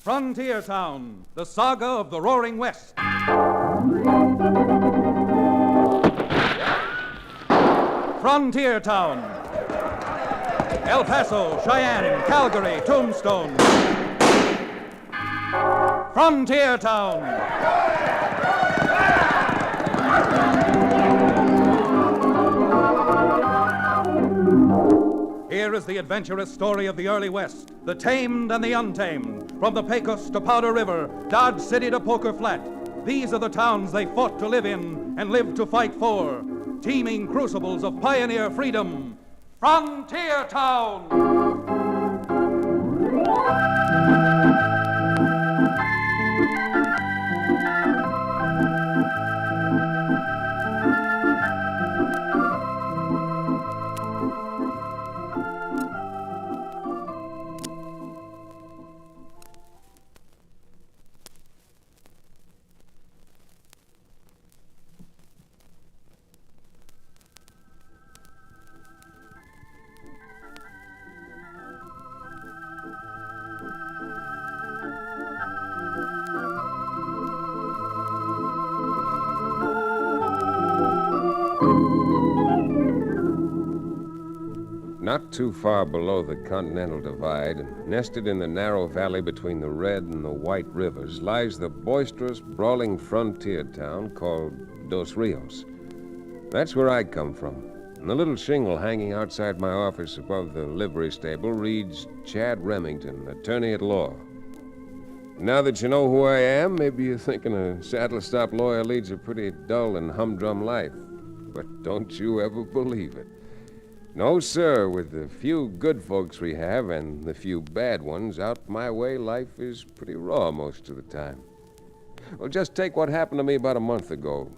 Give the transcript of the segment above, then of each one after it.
Frontier Town, the saga of the Roaring West. Frontier Town. El Paso, Cheyenne, Calgary, Tombstone. Frontier Town. Here is the adventurous story of the early West, the tamed and the untamed. From the Pecos to Powder River, Dodge City to Poker Flat. These are the towns they fought to live in and lived to fight for. Teeming crucibles of pioneer freedom. Frontier Town! Not too far below the Continental Divide, and nested in the narrow valley between the Red and the White Rivers, lies the boisterous, brawling frontier town called Dos Rios. That's where I come from. And the little shingle hanging outside my office above the livery stable reads Chad Remington, attorney at law. Now that you know who I am, maybe you're thinking a saddle-stop lawyer leads a pretty dull and humdrum life. But don't you ever believe it. No, sir. With the few good folks we have and the few bad ones out my way, life is pretty raw most of the time. Well, just take what happened to me about a month ago.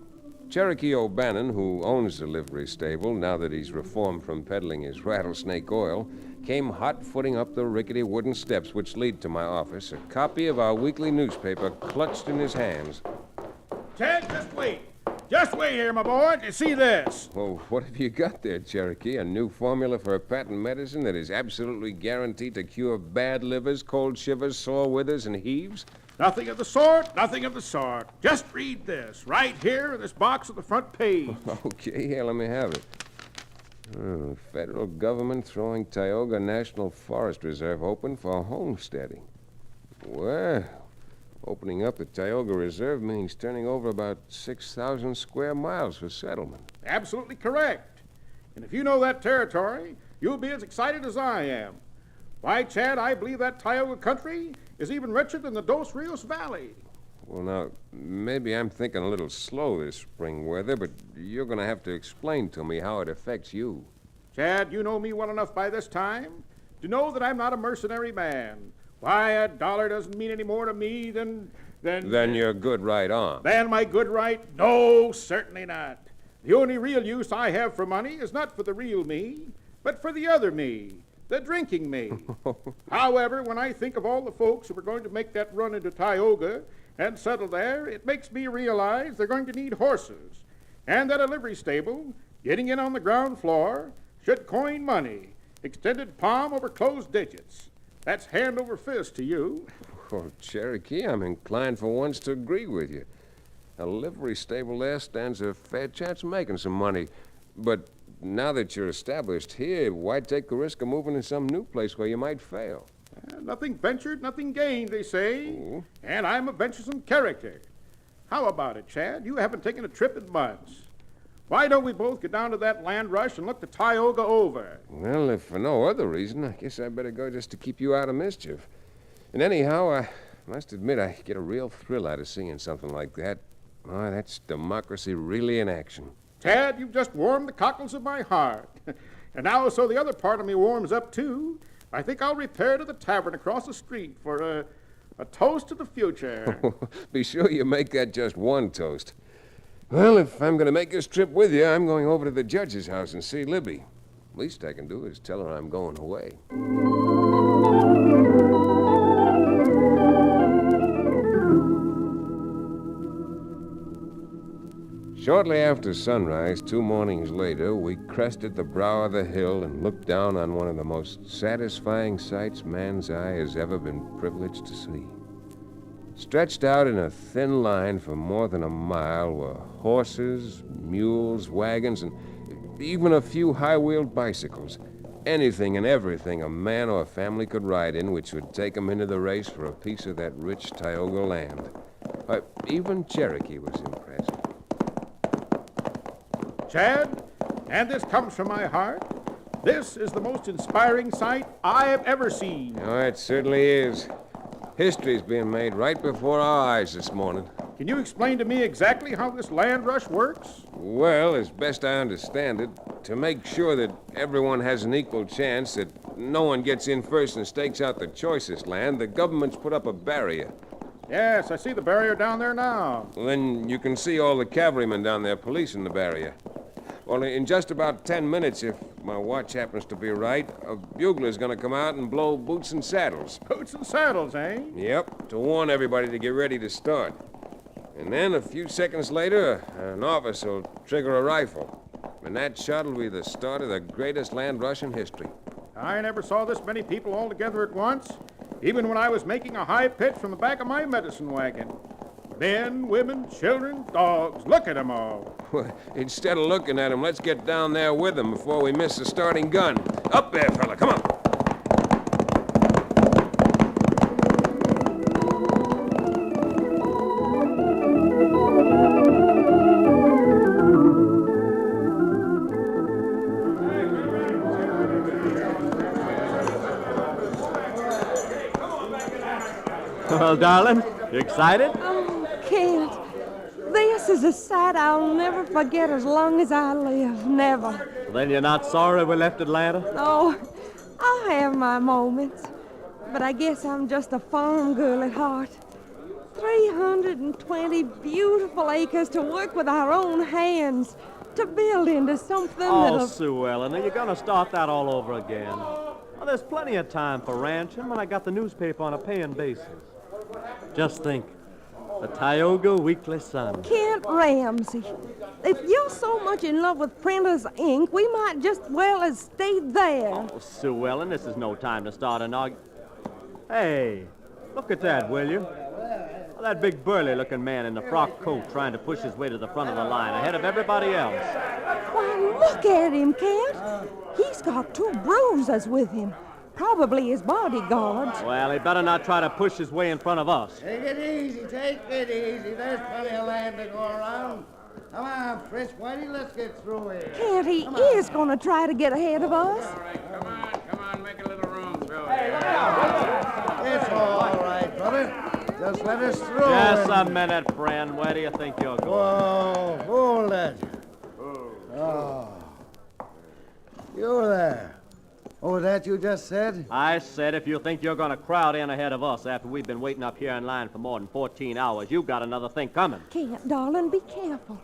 Cherokee O'Bannon, who owns the livery stable, now that he's reformed from peddling his rattlesnake oil, came hot-footing up the rickety wooden steps which lead to my office, a copy of our weekly newspaper clutched in his hands. Ted, just wait. Just wait here, my boy, to see this. Well, what have you got there, Cherokee? A new formula for a patent medicine that is absolutely guaranteed to cure bad livers, cold shivers, sore withers, and heaves? Nothing of the sort, nothing of the sort. Just read this, right here in this box on the front page. Okay, here, let me have it. Federal government throwing Tioga National Forest Reserve open for homesteading. Well, opening up the Tioga Reserve means turning over about 6,000 square miles for settlement. Absolutely correct. And if you know that territory, you'll be as excited as I am. Why, Chad, I believe that Tioga country is even richer than the Dos Rios Valley. Well, now, maybe I'm thinking a little slow this spring weather, but you're going to have to explain to me how it affects you. Chad, you know me well enough by this time to know that I'm not a mercenary man. Why, a dollar doesn't mean any more to me than... Then you're good right on. Than my good right? No, certainly not. The only real use I have for money is not for the real me, but for the other me, the drinking me. However, when I think of all the folks who are going to make that run into Tioga and settle there, it makes me realize they're going to need horses, and that a livery stable, getting in on the ground floor, should coin money, extended palm over closed digits. That's hand over fist to you. Oh, Cherokee, I'm inclined for once to agree with you. A livery stable there stands a fair chance of making some money. But now that you're established here, why take the risk of moving to some new place where you might fail? Nothing ventured, nothing gained, they say. Oh. And I'm a venturesome character. How about it, Chad? You haven't taken a trip in months. Why don't we both get down to that land rush and look the Tioga over? Well, if for no other reason, I guess I'd better go just to keep you out of mischief. And anyhow, I must admit I get a real thrill out of seeing something like that. Oh, that's democracy really in action. Tad, you've just warmed the cockles of my heart. And now, so the other part of me warms up, too, I think I'll repair to the tavern across the street for a toast to the future. Be sure you make that just one toast. Well, if I'm going to make this trip with you, I'm going over to the judge's house and see Libby. Least I can do is tell her I'm going away. Shortly after sunrise, 2 mornings later, we crested the brow of the hill and looked down on one of the most satisfying sights man's eye has ever been privileged to see. Stretched out in a thin line for more than a mile were horses, mules, wagons, and even a few high-wheeled bicycles. Anything and everything a man or a family could ride in which would take them into the race for a piece of that rich Tioga land. Even Cherokee was impressed. Chad, and this comes from my heart, this is the most inspiring sight I have ever seen. Oh, it certainly is. History's being made right before our eyes this morning. Can you explain to me exactly how this land rush works? Well, as best I understand it, to make sure that everyone has an equal chance, that no one gets in first and stakes out the choicest land, the government's put up a barrier. Yes, I see the barrier down there now. Well, then you can see all the cavalrymen down there policing the barrier. Well, in just about 10 minutes, if my watch happens to be right, a bugler's going to come out and blow boots and saddles. Boots and saddles, eh? Yep, to warn everybody to get ready to start. And then a few seconds later, an officer will trigger a rifle. And that shot will be the start of the greatest land rush in history. I never saw this many people all together at once, even when I was making a high pitch from the back of my medicine wagon. Men, women, children, dogs. Look at them all. Instead of looking at them, let's get down there with them before we miss the starting gun. Up there, fella, come on. Well, darling, you excited? Oh, Kent, this is a sight I'll never forget as long as I live. Never. Then you're not sorry we left Atlanta? Oh, I have my moments. But I guess I'm just a farm girl at heart. 320 beautiful acres to work with our own hands, to build into something that'll... Oh, Sue Ellen, are you going to start that all over again? Well, there's plenty of time for ranching when I got the newspaper on a paying basis. Just think, the Tioga Weekly Sun. Kent Ramsey, if you're so much in love with printer's ink, we might just well as stay there. Oh, Sue Ellen, this is no time to start an argument. Hey, look at that, will you? Well, that big burly-looking man in the frock coat trying to push his way to the front of the line ahead of everybody else. Why, look at him, Kent. He's got 2 bruisers with him. Probably his bodyguards. Well, he better not try to push his way in front of us. Take it easy, take it easy. There's plenty of land to go around. Come on, Fritz, Whitey, let's get through here. Kent, he is going to try to get ahead of us. All right, come on, make a little room through It's all right, brother. Just let us through. Just a minute, friend. Where do you think you're going? Whoa, hold it. Oh. You're there. Oh, that you just said? I said if you think you're going to crowd in ahead of us after we've been waiting up here in line for more than 14 hours, you've got another thing coming. Kent, darling, be careful.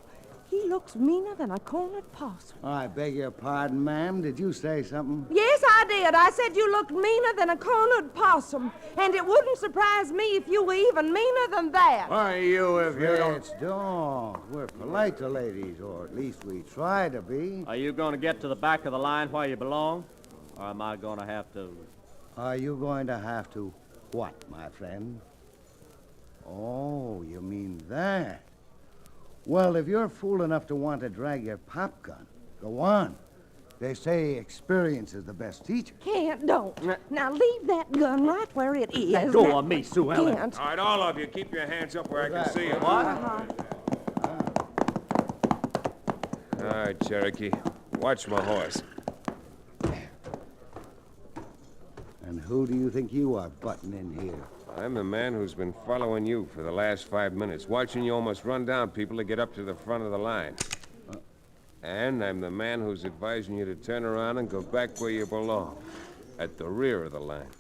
He looks meaner than a cornered possum. I beg your pardon, ma'am. Did you say something? Yes, I did. I said you looked meaner than a cornered possum. And it wouldn't surprise me if you were even meaner than that. Why, you, if you don't... Fritz, don't. We're polite to ladies, or at least we try to be. Are you going to get to the back of the line where you belong? Or am I going to have to... Are you going to have to what, my friend? Oh, you mean that? Well, if you're fool enough to want to drag your pop gun, go on. They say experience is the best teacher. Kent, don't. Now leave that gun right where it is. Let go of me, Sue Ellen. Kent. All right, all of you, keep your hands up where I can see you. What? All right, Cherokee, watch my horse. And who do you think you are butting in here? I'm the man who's been following you for the last 5 minutes, watching you almost run down people to get up to the front of the line. And I'm the man who's advising you to turn around and go back where you belong, at the rear of the line.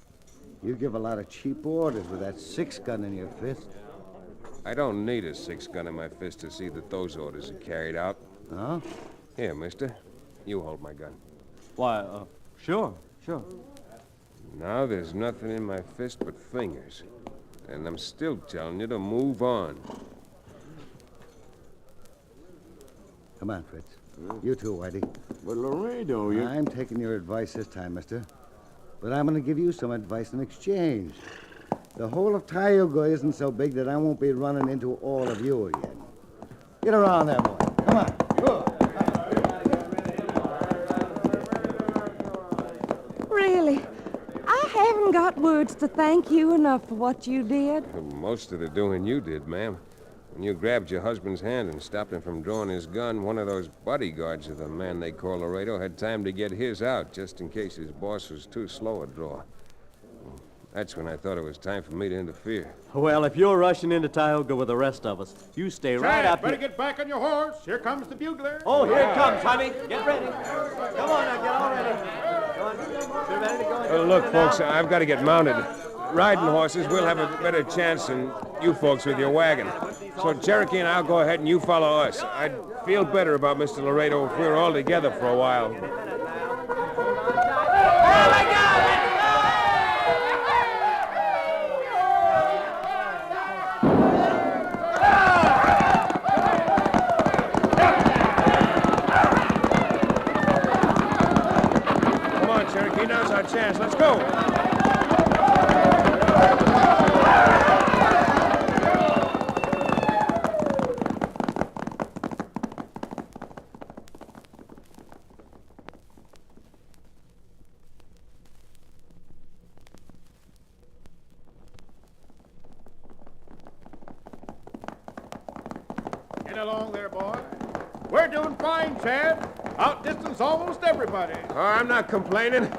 You give a lot of cheap orders with that 6-gun in your fist. I don't need a 6-gun in my fist to see that those orders are carried out. Huh? Here, mister, you hold my gun. Why, sure. Now there's nothing in my fist but fingers. And I'm still telling you to move on. Come on, Fritz. You too, Whitey. But Laredo, you... I'm taking your advice this time, mister. But I'm going to give you some advice in exchange. The whole of Tioga isn't so big that I won't be running into all of you again. Get around there, boy. Come on. Go. Really, I haven't got words to thank you enough for what you did. Most of the doing you did, ma'am. When you grabbed your husband's hand and stopped him from drawing his gun, one of those bodyguards of the man they call Laredo had time to get his out just in case his boss was too slow a draw. That's when I thought it was time for me to interfere. Well, if you're rushing into Tioga with the rest of us, you stay right up better here. get back on your horse. Here comes the bugler. Oh, here it comes, honey. Get ready. Come on now, get all ready. Come on. Get ready to go. Look, folks, I've got to get mounted. Riding horses, we'll have a better chance than you folks with your wagon. So Cherokee and I'll go ahead and you follow us. I'd feel better about Mr. Laredo if we were all together for a while. Come on, Cherokee, now's our chance. Let's go. Get along there, boy. We're doing fine, Chad. Outdistance almost everybody. Oh, I'm not complaining.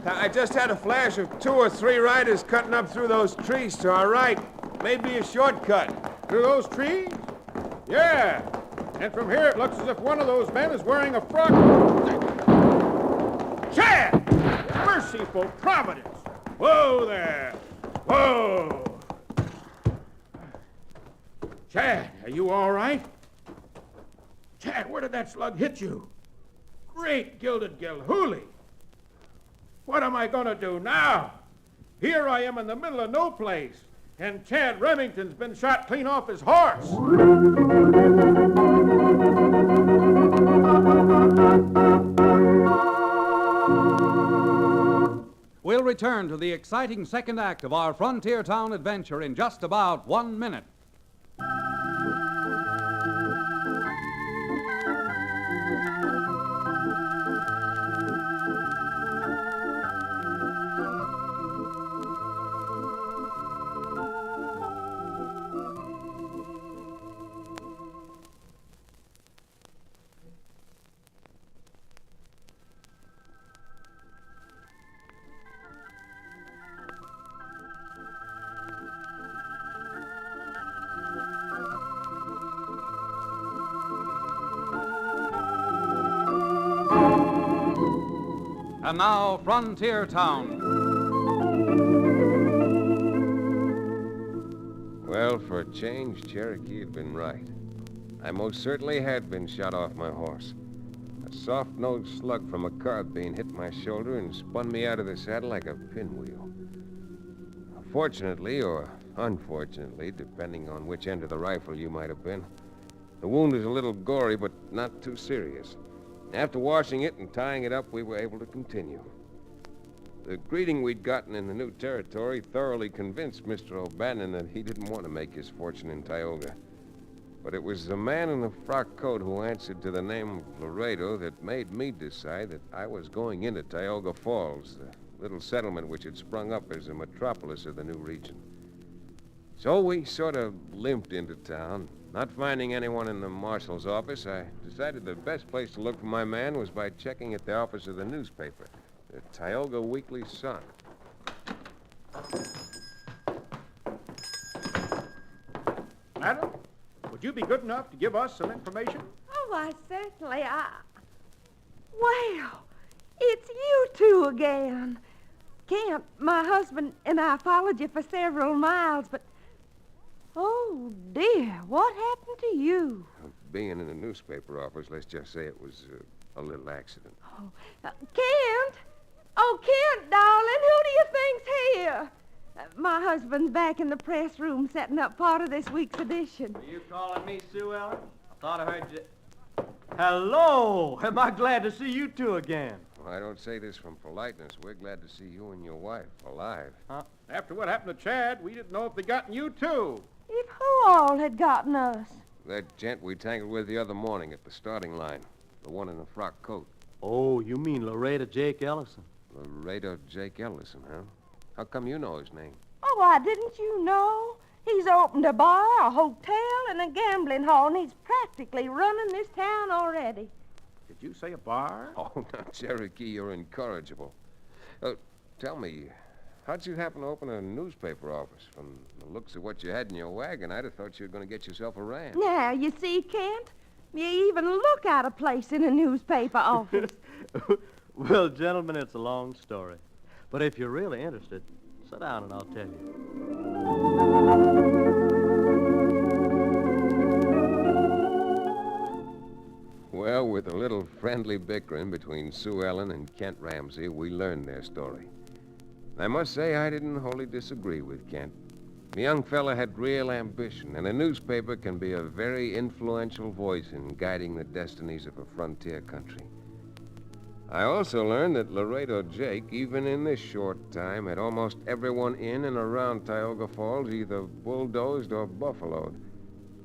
I just had a flash of 2 or 3 riders cutting up through those trees to our right. Maybe a shortcut. Through those trees? Yeah. And from here it looks as if one of those men is wearing a frock. Chad! Merciful Providence! Whoa there! Whoa! Chad, are you all right? Chad, where did that slug hit you? Great gilded Gilhooly! What am I going to do now? Here I am in the middle of no place, and Chad Remington's been shot clean off his horse. We'll return to the exciting second act of our frontier town adventure in just about 1 minute. And now, Frontier Town. Well, for a change, Cherokee had been right. I most certainly had been shot off my horse. A soft-nosed slug from a carbine hit my shoulder and spun me out of the saddle like a pinwheel. Fortunately, or unfortunately, depending on which end of the rifle you might have been, the wound is a little gory, but not too serious. After washing it and tying it up, we were able to continue. The greeting we'd gotten in the new territory thoroughly convinced Mr. O'Bannon that he didn't want to make his fortune in Tioga. But it was the man in the frock coat who answered to the name of Laredo that made me decide that I was going into Tioga Falls, the little settlement which had sprung up as a metropolis of the new region. So we sort of limped into town. Not finding anyone in the marshal's office, I decided the best place to look for my man was by checking at the office of the newspaper, the Tioga Weekly Sun. Madam, would you be good enough to give us some information? Oh, why, certainly. Well, it's you two again. Kent, my husband, and I followed you for several miles, but... Oh, dear, what happened to you? Being in the newspaper office, let's just say it was a little accident. Oh, Kent! Oh, Kent, darling, who do you think's here? My husband's back in the press room setting up part of this week's edition. Are you calling me Sue Ellen? I thought I heard you... Hello! Am I glad to see you two again? Well, I don't say this from politeness. We're glad to see you and your wife alive. After what happened to Chad, we didn't know if they'd gotten you, too. If who all had gotten us? That gent we tangled with the other morning at the starting line. The one in the frock coat. Oh, you mean Loretta Jake Ellison? Laredo Jake Ellison, huh? How come you know his name? Oh, why, didn't you know? He's opened a bar, a hotel, and a gambling hall, and he's practically running this town already. Did you say a bar? Oh, now, Cherokee, you're incorrigible. Tell me, how'd you happen to open a newspaper office? From the looks of what you had in your wagon, I'd have thought you were going to get yourself a ranch. Now, you see, Kent, you even look out of place in a newspaper office. Well, gentlemen, it's a long story. But if you're really interested, sit down and I'll tell you. Well, with a little friendly bickering between Sue Ellen and Kent Ramsey, we learned their story. I must say I didn't wholly disagree with Kent. The young fella had real ambition, and a newspaper can be a very influential voice in guiding the destinies of a frontier country. I also learned that Laredo Jake, even in this short time, had almost everyone in and around Tioga Falls either bulldozed or buffaloed.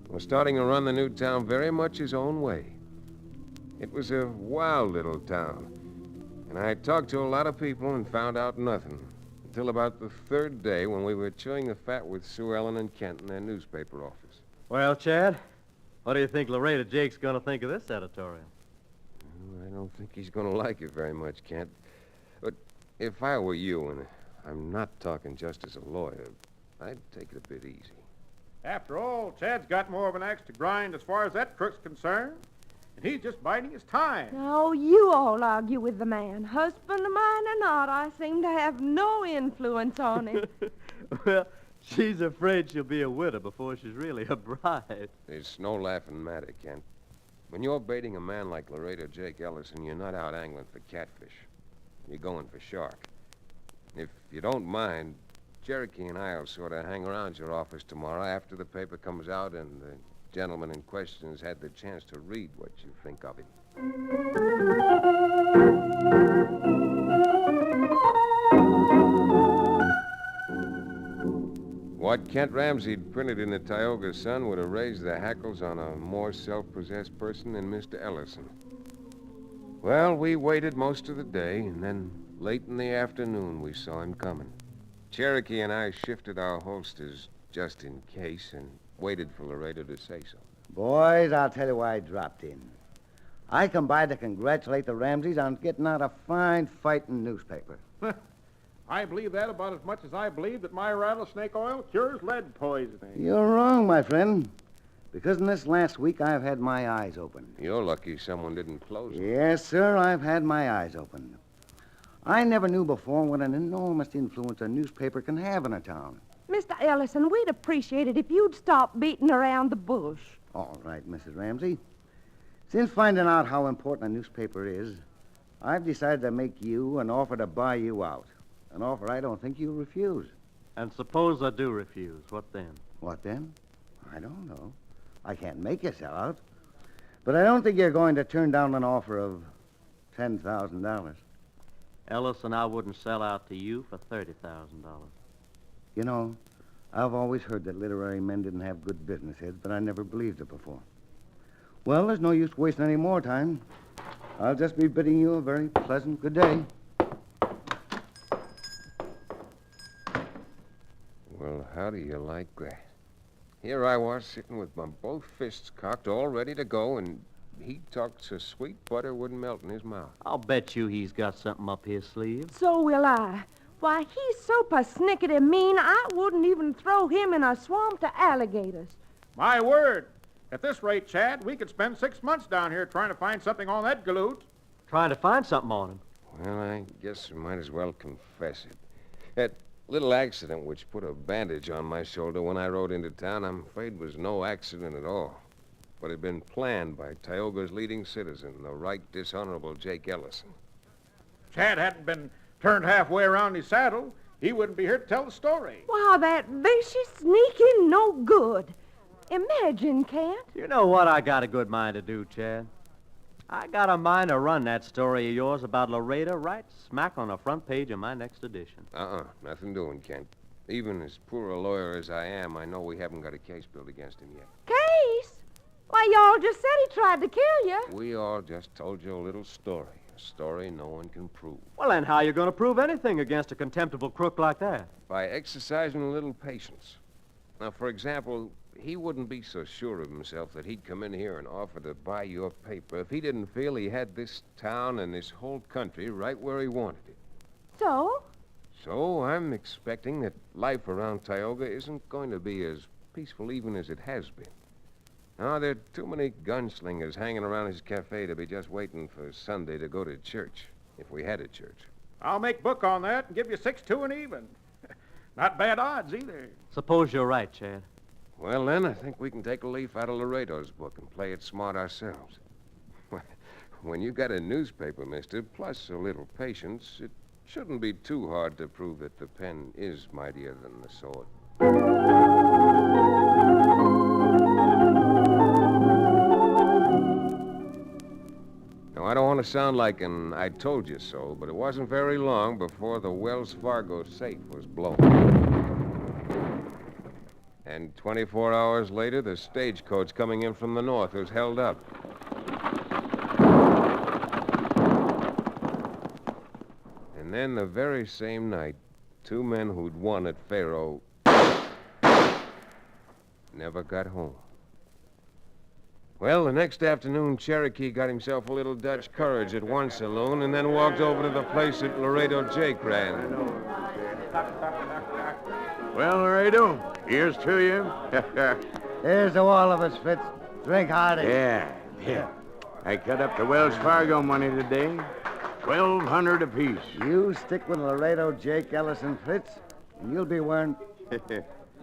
Was starting to run the new town very much his own way. It was a wild little town, and I talked to a lot of people and found out nothing until about the third day when we were chewing the fat with Sue Ellen and Kent in their newspaper office. Well, Chad, what do you think Loretta Jake's going to think of this editorial? I don't think he's going to like it very much, Kent. But if I were you, and I'm not talking just as a lawyer, I'd take it a bit easy. After all, Chad's got more of an axe to grind as far as that crook's concerned. And he's just biding his time. Oh, you all argue with the man. Husband of mine or not, I seem to have no influence on him. Well, she's afraid she'll be a widow before she's really a bride. It's no laughing matter, Kent. When you're baiting a man like Laredo Jake Ellison, you're not out angling for catfish. You're going for shark. If you don't mind, Cherokee and I will sort of hang around your office tomorrow after the paper comes out and the gentleman in question has had the chance to read what you think of him. What Kent Ramsey'd printed in the Tioga Sun would have raised the hackles on a more self-possessed person than Mr. Ellison. Well, we waited most of the day, and then late in the afternoon we saw him coming. Cherokee and I shifted our holsters just in case and waited for Laredo to say so. Boys, I'll tell you why I dropped in. I come by to congratulate the Ramseys on getting out a fine fighting newspaper. I believe that about as much as I believe that my rattlesnake oil cures lead poisoning. You're wrong, my friend. Because in this last week, I've had my eyes opened. You're lucky someone didn't close it. Yes, sir, I've had my eyes opened. I never knew before what an enormous influence a newspaper can have in a town. Mr. Ellison, we'd appreciate it if you'd stop beating around the bush. All right, Mrs. Ramsey. Since finding out how important a newspaper is, I've decided to make you an offer to buy you out. An offer I don't think you'll refuse. And suppose I do refuse, what then? What then? I don't know. I can't make you sell out. But I don't think you're going to turn down an offer of $10,000. Ellison, I wouldn't sell out to you for $30,000. You know, I've always heard that literary men didn't have good business heads, but I never believed it before. Well, there's no use wasting any more time. I'll just be bidding you a very pleasant good day. Well, how do you like that? Here I was sitting with my both fists cocked, all ready to go, and he talked so sweet butter wouldn't melt in his mouth. I'll bet you he's got something up his sleeve. So will I. Why, he's so persnickety mean, I wouldn't even throw him in a swamp to alligators. My word. At this rate, Chad, we could spend 6 months down here trying to find something on that galoot. Trying to find something on him. Well, I guess we might as well confess it. That little accident which put a bandage on my shoulder when I rode into town, I'm afraid was no accident at all. But had been planned by Tioga's leading citizen, the right dishonorable Jake Ellison. Chad hadn't been turned halfway around his saddle, he wouldn't be here to tell the story. Why, that vicious, sneaking, no good. Imagine, Kent. You know what I got a good mind to do, Chad? I got a mind to run that story of yours about Laredo right smack on the front page of my next edition. Nothing doing, Kent. Even as poor a lawyer as I am, I know we haven't got a case built against him yet. Case? Why, y'all just said he tried to kill you. We all just told you a little story. A story no one can prove. Well, then how you going to prove anything against a contemptible crook like that? By exercising a little patience. Now, for example, he wouldn't be so sure of himself that he'd come in here and offer to buy your paper if he didn't feel he had this town and this whole country right where he wanted it. So? So I'm expecting that life around Tioga isn't going to be as peaceful even as it has been. Now, there are too many gunslingers hanging around his cafe to be just waiting for Sunday to go to church, if we had a church. I'll make book on that and give you 6-2 and even. Not bad odds either. Suppose you're right, Chad. Well, then, I think we can take a leaf out of Laredo's book and play it smart ourselves. When you got a newspaper, mister, plus a little patience, it shouldn't be too hard to prove that the pen is mightier than the sword. Now, I don't want to sound like an I told you so, but it wasn't very long before the Wells Fargo safe was blown. And 24 hours later, the stagecoach coming in from the north was held up. And then the very same night, 2 men who'd won at Faro never got home. Well, the next afternoon, Cherokee got himself a little Dutch courage at one saloon and then walked over to the place that Laredo Jake ran. Well, Laredo, here's to you. Here's to all of us, Fitz. Drink hearty. Yeah. I cut up the Wells Fargo money today. $1,200 apiece. You stick with Laredo, Jake, Ellison, Fritz, and you'll be wearing...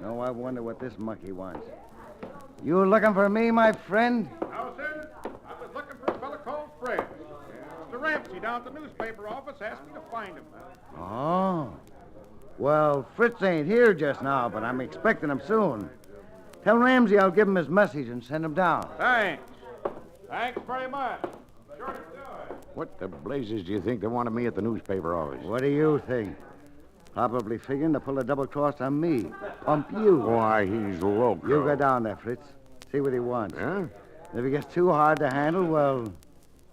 No, I wonder what this monkey wants. You looking for me, my friend? No, sir. I was looking for a fellow called Fred. Mr. Ramsey down at the newspaper office asked me to find him. Oh. Well, Fritz ain't here just now, but I'm expecting him soon. Tell Ramsey I'll give him his message and send him down. Thanks. Thanks very much. Sure to do it. What the blazes do you think they wanted me at the newspaper office? What do you think? Probably figuring to pull a double cross on me. Pump you. Why, he's loco. You go down there, Fritz. See what he wants. Huh? If he gets too hard to handle, well,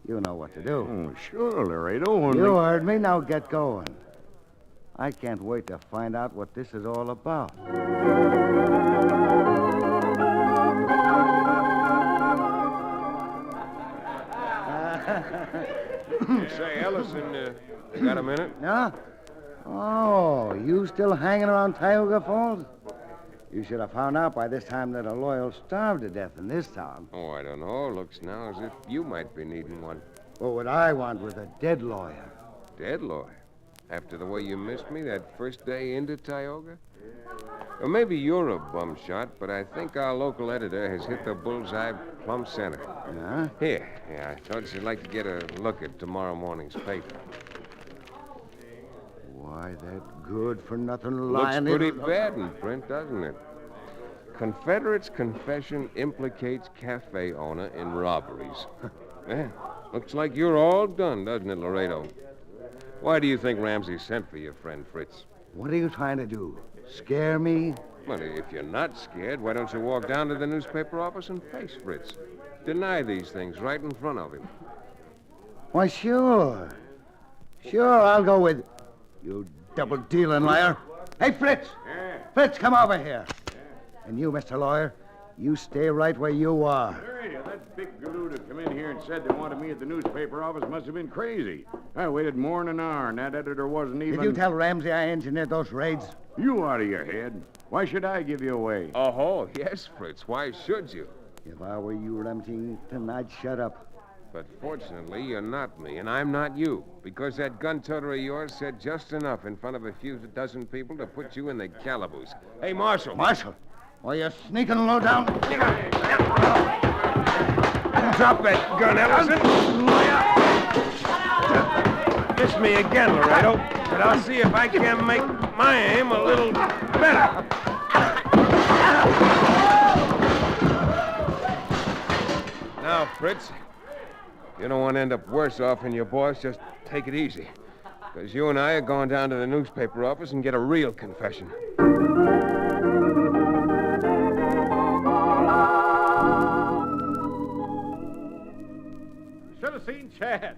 you know what to do. Oh, sure, Laredo. Only... You heard me. Now get going. I can't wait to find out what this is all about. Say, Ellison, you got a minute? Yeah? Oh, you still hanging around Tioga Falls? You should have found out by this time that a lawyer'll starve to death in this town. Oh, I don't know. Looks now as if you might be needing one. Well, what I want was a dead lawyer. Dead lawyer? After the way you missed me that first day into Tioga? Or maybe you're a bum shot, but I think our local editor has hit the bullseye plumb center. Yeah? Here, I thought you'd like to get a look at tomorrow morning's paper. Why, that good-for-nothing Looks lying... pretty bad in print, doesn't it? Confederate's confession implicates cafe owner in robberies. Yeah, looks like you're all done, doesn't it, Laredo? Why do you think Ramsey sent for your friend Fritz? What are you trying to do? Scare me? Well, if you're not scared, why don't you walk down to the newspaper office and face Fritz? Deny these things right in front of him. Why, sure. Sure, I'll go with... You double-dealing liar. Hey, Fritz! Yeah. Fritz, come over here. And you, Mr. Lawyer, you stay right where you are. Laredo, that big galoot who come in here and said they wanted me at the newspaper office must have been crazy. I waited more than an hour, and that editor wasn't even... Did you tell Ramsey I engineered those raids? You out of your head. Why should I give you away? Oh, yes, Fritz. Why should you? If I were you, Remington, I'd shut up. But fortunately, you're not me, and I'm not you, because that gun-toter of yours said just enough in front of a few dozen people to put you in the calaboose. Hey, Marshal! Marshal! Are you sneaking low down? Drop that gun, Ellison! Miss me again, Laredo, but I'll see if I can make my aim a little better. Now, Fritz, You don't want to end up worse off than your boss. Just take it easy. Because you and I are going down to the newspaper office and get a real confession. Should have seen Chad.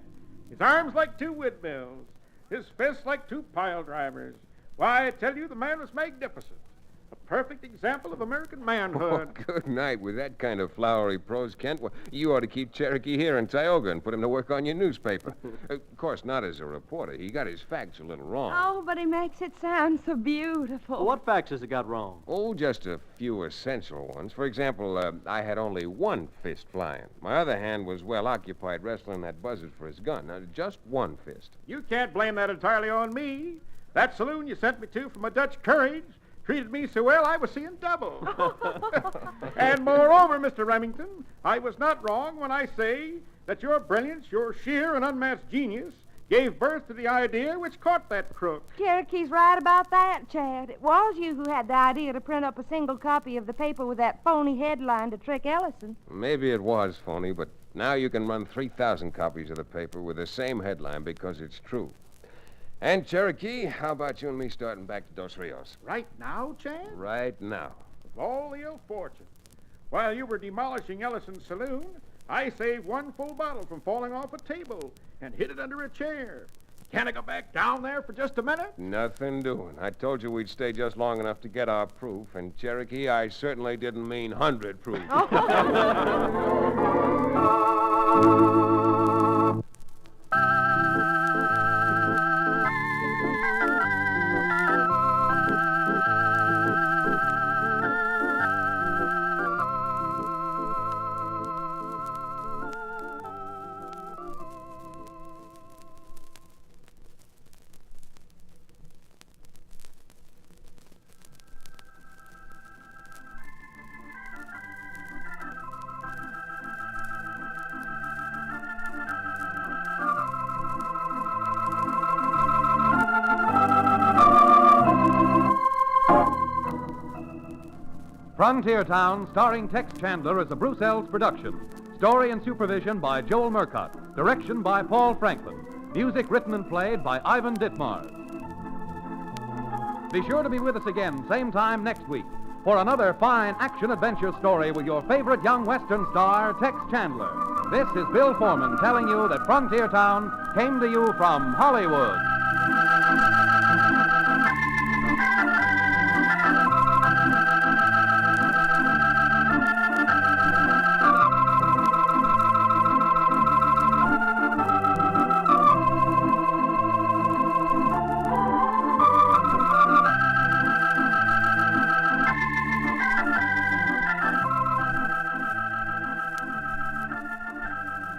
His arms like two windmills, his fists like two pile drivers. Why, I tell you, the man was magnificent. A perfect example of American Oh, manhood. good night. With that kind of flowery prose, Kent, well, you ought to keep Cherokee here in Tioga and put him to work on your newspaper. Of course, not as a reporter. He got his facts a little wrong. Oh, but he makes it sound so beautiful. Well, what facts has he got wrong? Oh, just a few essential ones. For example, I had only one fist flying. My other hand was well occupied wrestling that buzzard for his gun. Now, just one fist. You can't blame that entirely on me. That saloon you sent me to for my Dutch courage treated me so well I was seeing double. And moreover, Mr. Remington, I was not wrong when I say that your brilliance, your sheer and unmatched genius, gave birth to the idea which caught that crook. Cherokee's right about that, Chad. It was you who had the idea to print up a single copy of the paper with that phony headline to trick Ellison. Maybe it was phony, but now you can run 3,000 copies of the paper with the same headline because it's true. And, Cherokee, how about you and me starting back to Dos Rios? Right now, Chad? Right now. Of all the ill fortune. While you were demolishing Ellison's saloon, I saved one full bottle from falling off a table and hid it under a chair. Can I go back down there for just a minute? Nothing doing. I told you we'd stay just long enough to get our proof, and, Cherokee, I certainly didn't mean 100 proof. Frontier Town, starring Tex Chandler, is a Bruce Ells production. Story and supervision by Joel Murcott. Direction by Paul Franklin. Music written and played by Ivan Ditmars. Be sure to be with us again, same time next week, for another fine action-adventure story with your favorite young Western star, Tex Chandler. This is Bill Foreman telling you that Frontier Town came to you from Hollywood.